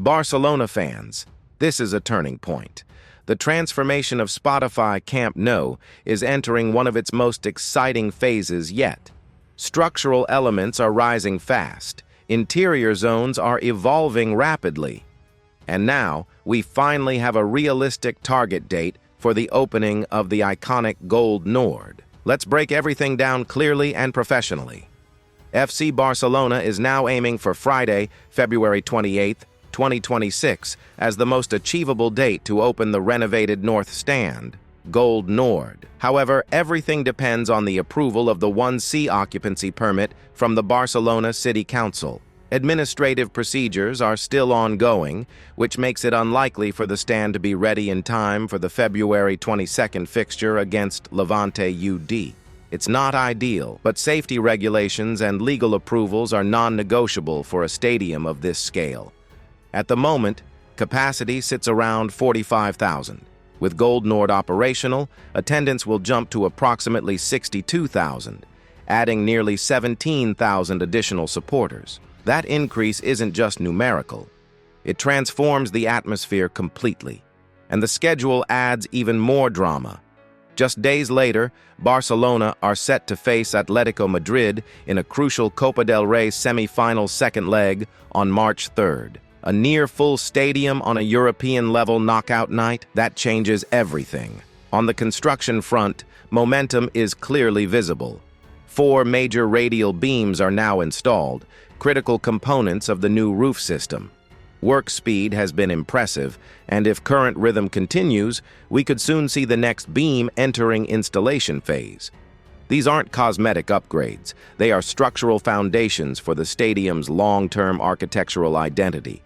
Barcelona fans, this is a turning point. The transformation of Spotify Camp Nou is entering one of its most exciting phases yet. Structural elements are rising fast. Interior zones are evolving rapidly. And now, we finally have a realistic target date for the opening of the iconic Gold Nord. Let's break everything down clearly and professionally. FC Barcelona is now aiming for Friday, February 28th, 2026, as the most achievable date to open the renovated North Stand, Gold Nord. However, everything depends on the approval of the 1C occupancy permit from the Barcelona City Council. Administrative procedures are still ongoing, which makes it unlikely for the stand to be ready in time for the February 22nd fixture against Levante UD. It's not ideal, but safety regulations and legal approvals are non-negotiable for a stadium of this scale. At the moment, capacity sits around 45,000. With Gold Nord operational, attendance will jump to approximately 62,000, adding nearly 17,000 additional supporters. That increase isn't just numerical. It transforms the atmosphere completely, and the schedule adds even more drama. Just days later, Barcelona are set to face Atlético Madrid in a crucial Copa del Rey semi-final second leg on March 3rd. A near-full stadium on a European-level knockout night, that changes everything. On the construction front, momentum is clearly visible. 4 major radial beams are now installed, critical components of the new roof system. Work speed has been impressive, and if current rhythm continues, we could soon see the next beam entering installation phase. These aren't cosmetic upgrades. They are structural foundations for the stadium's long-term architectural identity.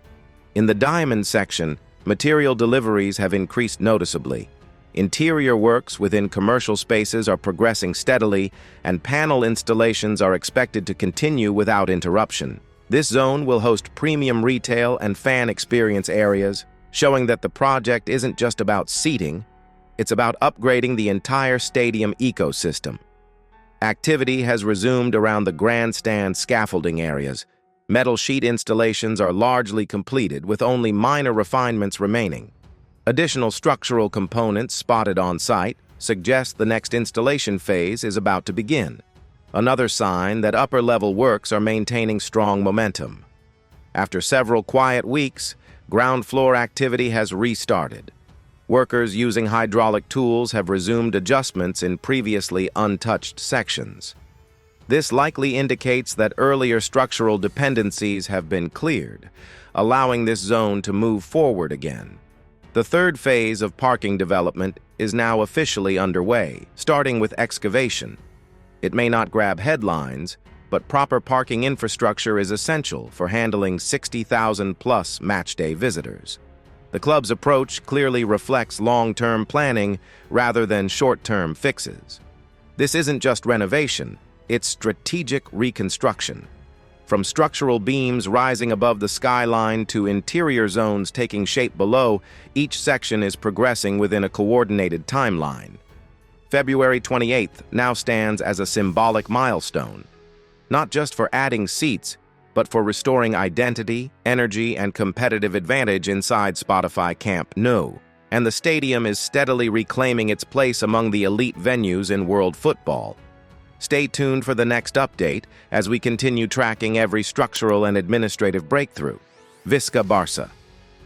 In the diamond section, material deliveries have increased noticeably. Interior works within commercial spaces are progressing steadily, and panel installations are expected to continue without interruption. This zone will host premium retail and fan experience areas, showing that the project isn't just about seating, it's about upgrading the entire stadium ecosystem. Activity has resumed around the grandstand scaffolding areas. Metal sheet installations are largely completed, with only minor refinements remaining. Additional structural components spotted on site suggest the next installation phase is about to begin. Another sign that upper-level works are maintaining strong momentum. After several quiet weeks, ground floor activity has restarted. Workers using hydraulic tools have resumed adjustments in previously untouched sections. This likely indicates that earlier structural dependencies have been cleared, allowing this zone to move forward again. The third phase of parking development is now officially underway, starting with excavation. It may not grab headlines, but proper parking infrastructure is essential for handling 60,000-plus matchday visitors. The club's approach clearly reflects long-term planning rather than short-term fixes. This isn't just renovation, it's strategic reconstruction. From structural beams rising above the skyline to interior zones taking shape below, each section is progressing within a coordinated timeline. February 28th now stands as a symbolic milestone, not just for adding seats, but for restoring identity, energy, and competitive advantage inside Spotify Camp Nou. And the stadium is steadily reclaiming its place among the elite venues in world football. Stay tuned for the next update as we continue tracking every structural and administrative breakthrough. Visca Barça.